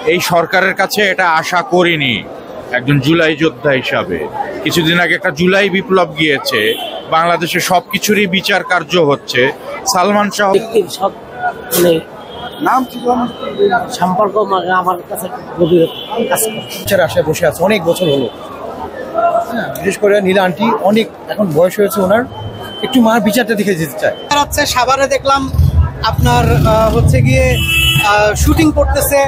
এই সরকারের কাছে এটা আশা করিনি একজন জুলাই যোদ্ধা হিসাবে। কিছুদিন আগে একটা জুলাই বিপ্লব গিয়েছে, বাংলাদেশে সবকিছুরই বিচার কার্য হচ্ছে। সালমান শাহ সব মানে নাম সম্পর্ক আমার কাছে আশায় বসে আছে অনেক বছর হলো। বিশেষ করে নীলা আন্টি অনেক এখন বয়স হয়েছে, ওনার একটু মার বিচারটা দেখে যেতে চায়। হচ্ছে সাভারে দেখলাম আপনার হচ্ছে গিয়ে শুটিং করতেছে।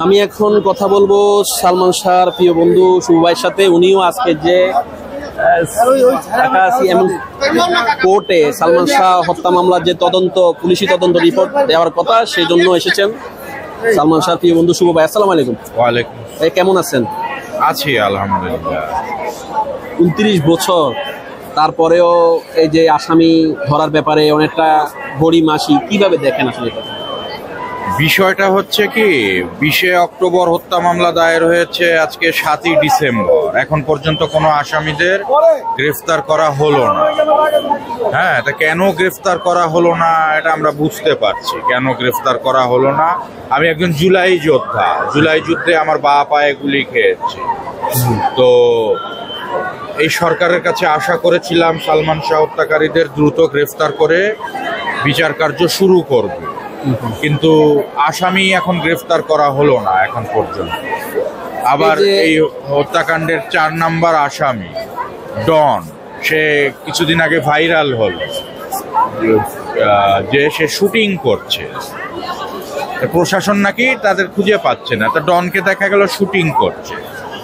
আমি এখন কথা বলবো সালমান শাহর প্রিয় বন্ধু শুভ ভাইয়ের সাথে। উনিও আজকে যে কোর্টে সালমান শাহ হত্যা মামলার যে তদন্ত, পুলিশি তদন্ত রিপোর্ট দেওয়ার কথা, সেই জন্য এসেছেন সালমান শাহর প্রিয় বন্ধু শুভ ভাই। আসসালামু আলাইকুম। ওয়ালাইকুম। কেমন আছেন? আছি আলহামদুলিল্লাহ। 29 বছর তারপরেও এই যে আসামি ধরার ব্যাপারে অনেকটা গড়িমাসি, কিভাবে দেখেন আসলে? বিষয়টা হচ্ছে কি, 20 অক্টোবর হত্যা মামলা দায়ের হয়েছে, আজকে 7ই ডিসেম্বর, এখন পর্যন্ত কোনো আসামিদের গ্রেফতার করা হলো না। হ্যাঁ, এটা কেন গ্রেফতার করা হলো না এটা আমরা বুঝতে পারছি, কেন গ্রেফতার করা হলো না। আমি একজন জুলাই যোদ্ধা, জুলাই যুদ্ধে আমার বাঁ পায়ে গুলি খেয়েছি। তো এই সরকারের কাছে আশা করেছিলাম সালমান শাহ হত্যাকারীদের দ্রুত গ্রেফতার করে বিচার কার্য শুরু করবে, কিন্তু আসামি এখন গ্রেফতার করা হলো না এখন পর্যন্ত। আবার এই হত্যাকাণ্ডের 4 নম্বর আসামি ডন, সে কিছুদিন আগে ভাইরাল হলো যে সে শুটিং করছে, প্রশাসন নাকি তাদের খুঁজে পাচ্ছে না, তা ডনকে দেখা গেল শুটিং করছে।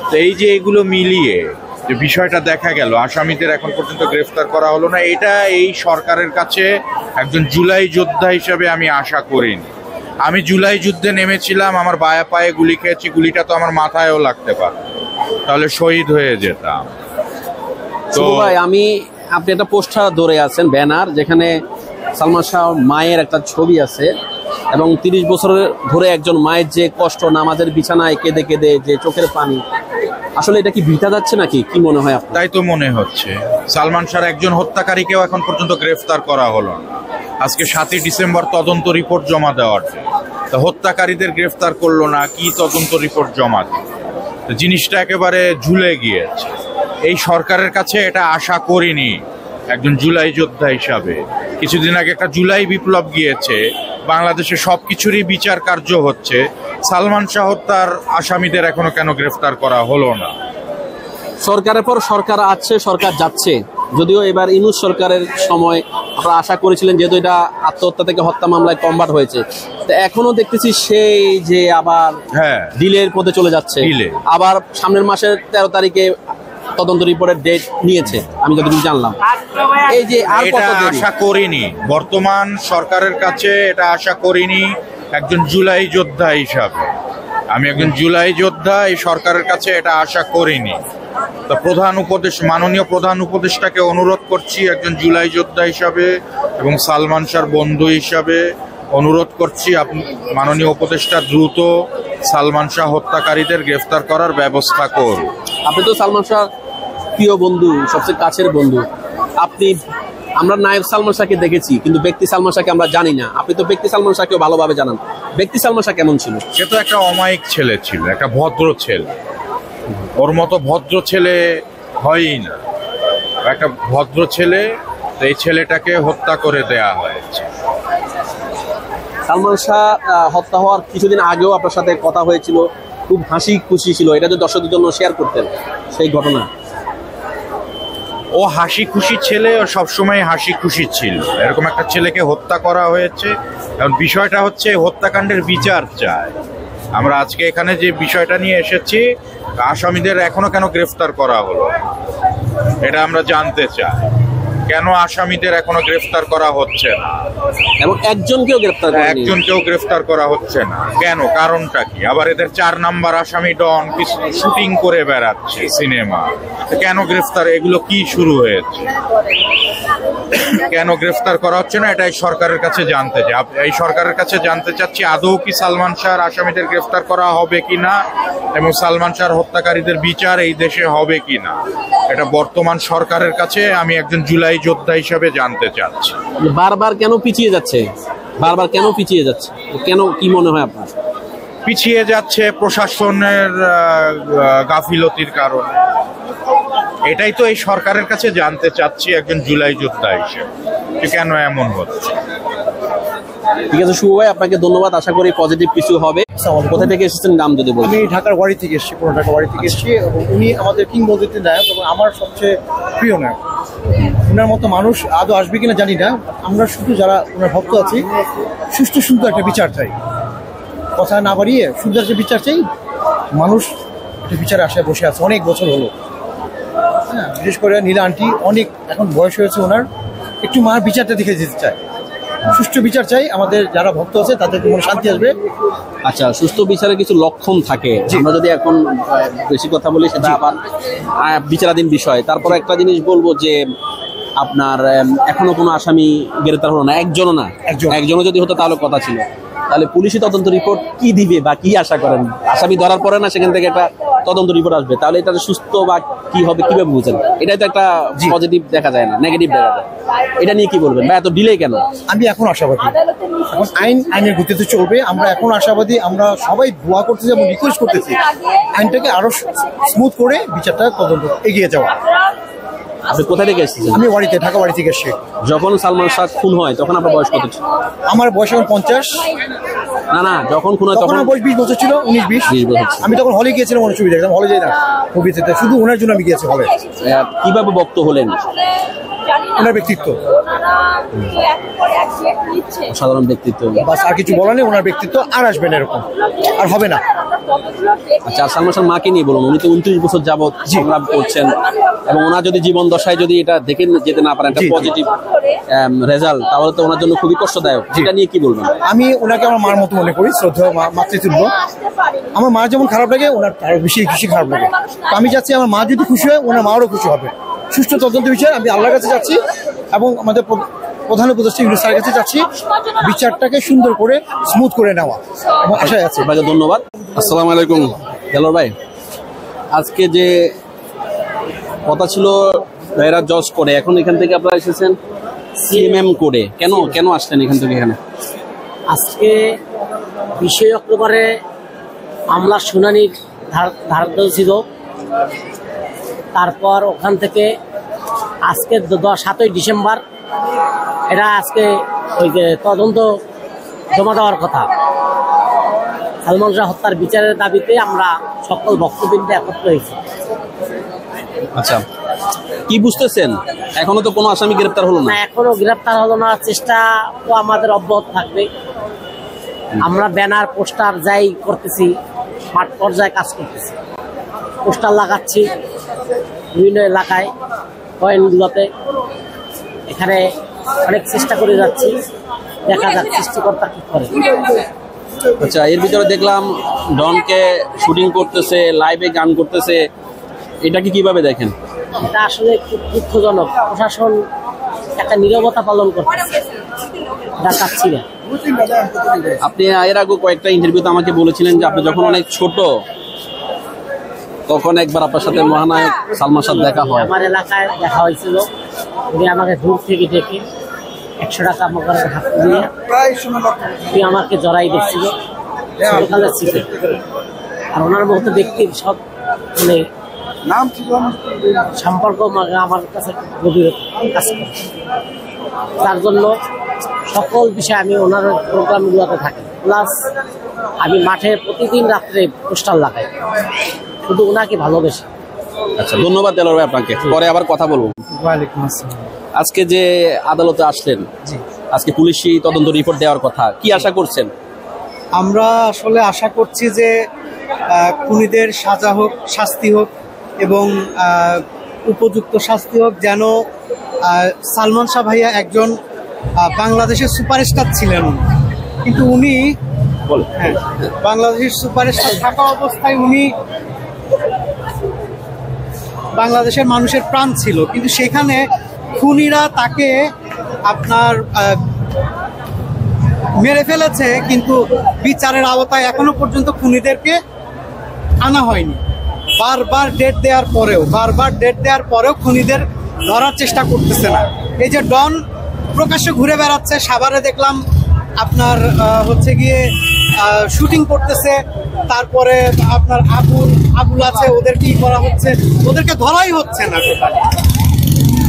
তো এই যে এগুলো মিলিয়ে যে বিষয়টা দেখা গেল, আসামিদের এখন পর্যন্ত গ্রেফতার করা হলো না, এটা এই সরকারের কাছে একজন জুলাই যোদ্ধা হিসেবে আমি আশা করিনি। আমি জুলাই যুদ্ধে নেমেছিলাম, আমার বায়া পায়ে গুলি খেয়েছি, গুলিটা তো আমার মাথায়ও লাগতে পারত, তাহলে শহীদ হয়ে যেতাম। তো ভাই, আপনি একটা পোস্টার ধরে আছেন, ব্যানার, যেখানে সালমান শাহ মায়ের একটা ছবি আছে এবং 30 বছর ধরে একজন মায়ের যে কষ্ট, নামাজের বিছানায় কেঁদে কেঁদে যে চোখের পানি, আসলে এটা কি ভিটা যাচ্ছে নাকি? কি মনে হয় আপনার? তাই তো মনে হচ্ছে। সালমান শাহর একজন হত্যাকারীকেও এখন পর্যন্ত গ্রেফতার করা হলো না। আজকে 7ই ডিসেম্বর তদন্ত রিপোর্ট জমা দেওয়ার জন্য, তা হত্যাকারীদের গ্রেফতার করলো না, কি তদন্ত রিপোর্ট জমা দিল? তো জিনিসটা একেবারে ঝুলে গিয়েছে। এই সরকারের কাছে এটা আশা করিনি একজন জুলাই যোদ্ধা হিসাবে। কিছুদিন আগে একটা জুলাই বিপ্লব গিয়েছে, বাংলাদেশে সবকিছুরই বিচার কার্য হচ্ছে। সালমান শাহ হত্যার আসামিদের এখনো কেন গ্রেফতার করা হলো না? সরকারের পর সরকার আছে, সরকার যাচ্ছে। যদিও এবার ইউনূস সরকারের সময় আপনারা আশা করেছিলেন, যেহেতু এটা আত্মহত্যা থেকে হত্যা মামলায় কনভার্ট হয়েছে, তো এখনো দেখতেছি সেই যে আবার ডিলের পথে চলে যাচ্ছে। আবার সামনের মাসের 13 তারিখে তদন্ত রিপোর্টের ডেট নিয়েছে, আমি যতটুকু জানলাম। এই যে এটা আশা করিনি, বর্তমান সরকারের কাছে এটা আশা করিনি একজন জুলাই যোদ্ধা হিসাবে। আমি একজন জুলাই যোদ্ধা, এই সরকারের কাছে এটা আশা করিনি। তো মাননীয় প্রধান উপদেষ্টাকে অনুরোধ করছি একজন জুলাই যোদ্ধা হিসাবে এবং সালমান শাহর বন্ধু হিসাবে অনুরোধ করছি, মাননীয় উপদেষ্টা দ্রুত সালমান শাহ হত্যাকারীদের গ্রেফতার করার ব্যবস্থা করুন। আপনি তো সালমান শাহ প্রিয় বন্ধু, সবচেয়ে কাছের বন্ধু। আমরা নায়ক সালমান শাহকে দেখেছি, কিন্তু ব্যক্তি সালমান শাহকে আমরা জানি না। আপনি তো ব্যক্তি সালমান শাহকেও ভালোভাবে জানান, ব্যক্তি সালমান শাহ কেমন ছিল? সে তো একটা অমায়িক ছেলে ছিল, একটা ভদ্র ছেলে। ওর মতো ভদ্র ছেলে হয়ই না, একটা ভদ্র ছেলে। এই ছেলেটাকে হত্যা করে দেয়া হয়েছে। সালমান শাহ হত্যা হওয়ার কিছুদিন আগেও আপনার সাথে কথা হয়েছিল, খুব হাসি খুশি ছিল। এটা যদি দর্শকদের জন্য শেয়ার করতেন সেই ঘটনা। ও হাসি খুশি ছেলে, ও সবসময় হাসি খুশি ছিল। এরকম একটা ছেলেকে হত্যা করা হয়েছে। এখন বিষয়টা হচ্ছে হত্যাকাণ্ডের বিচার চায়। আমরা আজকে এখানে যে বিষয়টা নিয়ে এসেছি, আসামিদের এখনো কেন গ্রেফতার করা হলো এটা আমরা জানতে চাই। কেন আসামিদের এখনো গ্রেফতার করা হচ্ছে না এবং একজনকেও গ্রেফতার করা হচ্ছে না কেন? কারণটা কি? আবার এদের 4 নাম্বার আসামি ডন শুটিং করে বেড়াচ্ছে সিনেমা, কেন গ্রেফতার? এগুলো কি শুরু হয়েছে? কেন গ্রেফতার করা হচ্ছে না? এটাই সরকারের কাছে জানতে চাই। এই সরকারের কাছে জানতে চাচ্ছি, আদৌ কি সালমান শাহর আসামিদের গ্রেফতার করা হবে কিনা এবং সালমান শাহর হত্যাকারীদের বিচার এই দেশে হবে কিনা। এটা বর্তমান সরকারের কাছে আমি একজন জুলাই যোদ্ধা হিসাবে জানতে চাচ্ছি। বারবার কেন পিছিয়ে যাচ্ছে? বারবার কেন পিছিয়ে যাচ্ছে? কেন, কি মনে হয় আপনার? পিছিয়ে যাচ্ছে প্রশাসনের গাফিলতির কারণে। এটাই তো এই সরকারের কাছে জানতে চাচ্ছি একজন জুলাই যোদ্ধা হিসেবে, যে কেন এমন হচ্ছে। ঠিক আছে শুভ ভাই, আপনাকে ধন্যবাদ। আশা করি পজিটিভ কিছু হবে। কোথা থেকে এসেছেন নাম যদি বলেন? আমি ঢাকার বাড়ি থেকে এসেছি, পুরো ঢাকার বাড়ি থেকে এসেছি, এবং উনি আমাদের কিংবদন্তি নায়ক এবং আমার সবচেয়ে প্রিয় নায়ক। ওনার মতো মানুষ আদৌ আসবে কিনা জানি না। আমরা শুধু যারা ওনার ভক্ত আছি সুষ্ঠু সুন্দর একটা বিচার চাই, কথা না বাড়িয়ে সুন্দর একটা বিচার চাই। মানুষ একটা বিচারে আশায় বসে আছে অনেক বছর হলো। হ্যাঁ, বিশেষ করে নীলা আন্টি অনেক এখন বয়স হয়েছে ওনার, একটু মার বিচারটা দেখে যেতে চায়। সুষ্ঠু বিচার চাই, আমাদের যারা ভক্ত আছে তাদের মনে শান্তি আসবে। আচ্ছা, সুস্থ বিচারের কিছু লক্ষণ থাকে, আমরা যদি এখন বেশি কথা বলি সেটা আবার বিচারাধীন বিষয়। তারপর একটা জিনিস বলবো যে আপনার এখনো কোনো আসামি গ্রেপ্তার হলো না, একজনও যদি হতো তাহলে কথা ছিল। তাহলে পুলিশি তদন্ত রিপোর্ট কি দিবে বা কি আশা করেন? আসামি ধরার পরে না সেখান থেকে একটা তদন্ত রিপোর্ট আসবে, তাহলে এটা সুস্থ বা কি হবে কিভাবে বুঝেন? এটাই তো একটা পজিটিভ দেখা যায় না, নেগেটিভ দেখা যায়। এটা নিয়ে কি বলবেন বা এত ডিলে কেন? আমি এখন আশাবাদী, এখন আইনের গতিতে চলবে। আমরা এখন আশাবাদী, আমরা সবাই দোয়া করতেছি এবং রিকোয়েস্ট করতেছি আইনটাকে আরো স্মুথ করে বিচারটা তদন্ত এগিয়ে যাওয়া। আপনি কোথা থেকে এসেছেন? আমি ঢাকা বাড়ি থেকে এসেছি। যখন সালমান শাহ খুন হয় তখন আপনার বয়স কত ছিল? আমার বয়স এখন 50। না, যখন খুন হয় তখন বয়স 20 বছর ছিল, 19-20 বছর। আমি তখন হলে গিয়েছিলাম, অনেক ছবি দেখলাম, হলে যাই না ছবিতে, শুধু ওনার জন্য আমি গিয়েছি হলে। কিভাবে বক্ত হলেন? ওনার ব্যক্তিত্ব, সাধারণ ব্যক্তিত্ব, বাস, আর কিছু বলা নেই। ওনার ব্যক্তিত্ব আর আসবে না, এরকম আর হবে না। আচ্ছা, সালমান শাহ মাকে নিয়ে বলুন। উনি তো 29 বছর যাবৎ সংগ্রাম করছেন, এবং ওনার যদি জীবন দশায় যদি এটা দেখে যেতে না পারেন একটা পজিটিভ রেজাল্ট, তাহলে তো ওনার জন্য খুবই কষ্টদায়ক। এটা নিয়ে কি বলবেন? আমি ওনাকে আমার মার মতো মনে করি, শ্রদ্ধা মাতৃতুল্য। আমার মা যেমন খারাপ লাগে, ওনার আরো বেশি খারাপ লাগে। তো আমি চাচ্ছি আমার মা যদি খুশি হয়, ওনার মাও খুশি হবে। সুষ্ঠু তদন্ত বিষয়ে আমি আল্লাহর কাছে যাচ্ছি এবং আমাদের প্রধান উপদেষ্টা ইউনূস স্যারের কাছে যাচ্ছি, বিচারটাকে সুন্দর করে স্মুথ করে নেওয়া, এবং আশায় আছে। আপনাকে ধন্যবাদ। আসসালামু আলাইকুম দেলোয়ার ভাই। আজকে যে কথা ছিল ভাইরা জজ করে, এখন এখান থেকে আপনারা এসেছেন সিএমএম করে, কেন আসলেন এখান থেকে? এখানে আজকে 20 অক্টোবরে মামলার শুনানির ধার্য ছিল। তারপর ওখান থেকে আজকে 7ই ডিসেম্বর এটা আজকে ওই যে তদন্ত জমা দেওয়ার কথা। সালমান শাহ হত্যার বিচারের দাবিতে আমরা সকল ভক্তবৃন্দ একত্র হয়েছি। আচ্ছা, কি বুঝতেছেন? এখনো তো কোনো আসামি গ্রেপ্তার হলো না। এখনো গ্রেপ্তার হলো না, চেষ্টা তো আমাদের অব্যাহত থাকবে। আমরা ব্যানার পোস্টার যাই করতেছি, মাঠ পর্যায়ে কাজ করতেছি, পোস্টার লাগাচ্ছি বিভিন্ন এলাকায়, পয়েন্টগুলোতে। এখানে অনেক চেষ্টা করে যাচ্ছি, দেখা যাক সৃষ্টিকর্তা কি করে। আচ্ছা, এর ভিতরে দেখলাম ডনকে শুটিং করতেছে, লাইভে গান করতেছে, এটাকে কিভাবে দেখেন? এটা আসলে খুব দুঃখজনক। প্রশাসন একটা নীরবতা পালন করতেছে, এটা চাচ্ছি না। আপনি এর আগে কয়েকটা ইন্টারভিউতে আমাকে বলেছিলেন যে আপনি যখন অনেক ছোট তখন একবার আপনার সাথে মহানায়ক সালমান শাহ দেখা হয়। আমার এলাকায় দেখা হয়েছিল, উনি আমাকে দূর থেকে ডেকে 100 টাকা আমাকে হাত দিয়ে উনি আমাকে জড়াই দিচ্ছিল সকালের সিটে। আর ওনার মতো ব্যক্তির সব মানে সম্পর্ক আমার কাছে গভীর কাজ করে। তার জন্য সকল বিষয়ে আমি ওনার প্রোগ্রামগুলোতে থাকি, প্লাস আমি মাঠে প্রতিদিন রাত্রে পোস্টার লাগাই, শুধু ওনাকে ভালোবেসে। আচ্ছা, ধন্যবাদ দেলোয়ার ভাই আপনাকে, পরে আবার কথা বলবো। ওয়ালাইকুম আসসালাম। আজকে যে আদালতে আসলেন, আজকে পুলিশি তদন্ত রিপোর্ট দেওয়ার কথা, কি আশা করছেন? আমরা আসলে আশা করছি যে খুনিদের সাজা হোক, শাস্তি হোক, এবং উপযুক্ত শাস্তি হোক। যেন সালমান শাহ ভাইয়া একজন বাংলাদেশের সুপারস্টার ছিলেন, কিন্তু উনি বাংলাদেশের সুপারস্টার থাকা অবস্থায় উনি বাংলাদেশের মানুষের প্রাণ ছিল, কিন্তু সেখানে খুনিরা তাকে আপনার মেরে ফেলেছে, কিন্তু বিচারের আওতায় এখনো পর্যন্ত খুনিদেরকে আনা হয়নি। বারবার ডেট দেওয়ার পরেও খুনিদের ধরার চেষ্টা করতেছে না। এই যে ডন প্রকাশ্যে ঘুরে বেড়াচ্ছে, সাভারে দেখলাম আপনার হচ্ছে গিয়ে শুটিং করতেছে, তারপরে আপনার আবুল আছে, ওদের কি করা হচ্ছে, ওদেরকে ধরাই হচ্ছে না টোটালি।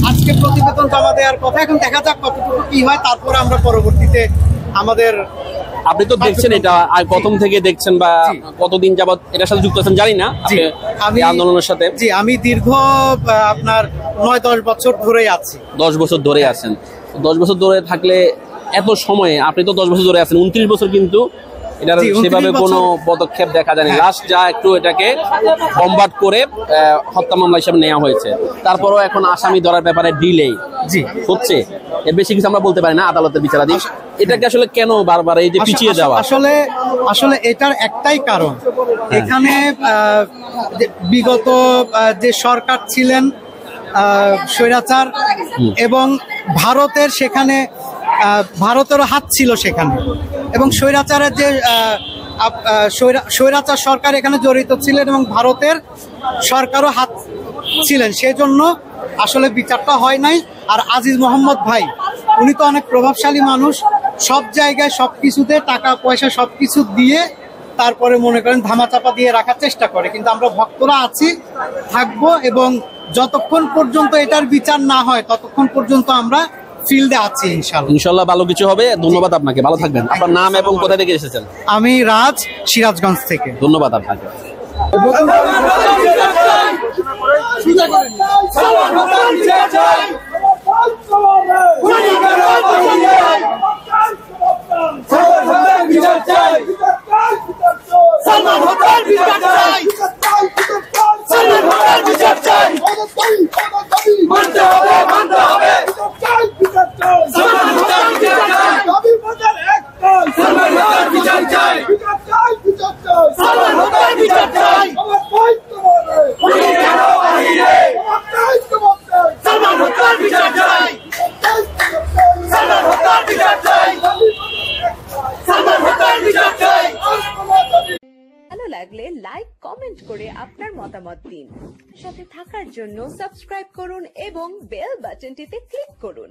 আজকে প্রতিবেদন জমা দেওয়ার কথা, এখন দেখা যাক কতটুকু কি হয়, তারপরে আমরা পরবর্তীতে আমাদের। আপনি তো দেখছেন এটা আর প্রথম থেকে দেখছেন বা কতদিন যাবত এটার সাথে যুক্ত আছেন জানি না, আমি আন্দোলনের সাথে। জি, আমি দীর্ঘ আপনার 9-10 বছর ধরেই আছি। 10 বছর ধরে আছেন। 10 বছর ধরে থাকলে এত সময়ে আপনি তো 10 বছর ধরে আছেন, 29 বছর কিন্তু এটার সেভাবে কোনো পদক্ষেপ দেখা যায়নি। লাস্ট যা একটু এটাকে কমবাট করে হত্যা মামলা হিসেবে নেওয়া হয়েছে, তারপরও এখন আসামি ধরার ব্যাপারে ডিলে হচ্ছে। এর বেশি কিছু আমরা বলতে পারি না, আদালতের বিচারাধীন। এটাকে আসলে কেন বারবার এই যে পিছিয়ে দেওয়া? আসলে এটার একটাই কারণ, এখানে বিগত যে সরকার ছিলেন স্বৈরাচার, এবং ভারতের সেখানে ভারতেরও হাত ছিল সেখানে, এবং স্বৈরাচারের যে স্বৈরাচার সরকার এখানে জড়িত ছিলেন এবং ভারতের সরকারও হাত ছিলেন, সেজন্য আসলে বিচারটা হয় নাই। আর আজিজ মোহাম্মদ ভাই, উনি তো অনেক প্রভাবশালী মানুষ, সব জায়গায় সবকিছুতে টাকা পয়সা সবকিছু দিয়ে তারপরে মনে করেন ধামাচাপা দিয়ে রাখার চেষ্টা করে। কিন্তু আমরা ভক্তরা আছি, থাকবো, এবং যতক্ষণ পর্যন্ত এটার বিচার না হয় ততক্ষণ পর্যন্ত আমরা ফিল্ডে আছি। ইনশাল্লাহ ভালো কিছু হবে। ধন্যবাদ আপনাকে, ভালো থাকবেন। আপনার নাম এবং কোথা থেকে এসেছেন? আমি রাজ, সিরাজগঞ্জ থেকে। ধন্যবাদ আপনাকে। ভালো লাগলে লাইক কমেন্ট করে আপনার মতামত দিন। সাথে থাকার জন্য সাবস্ক্রাইব করুন এবং বেল বাটনটিতে ক্লিক করুন।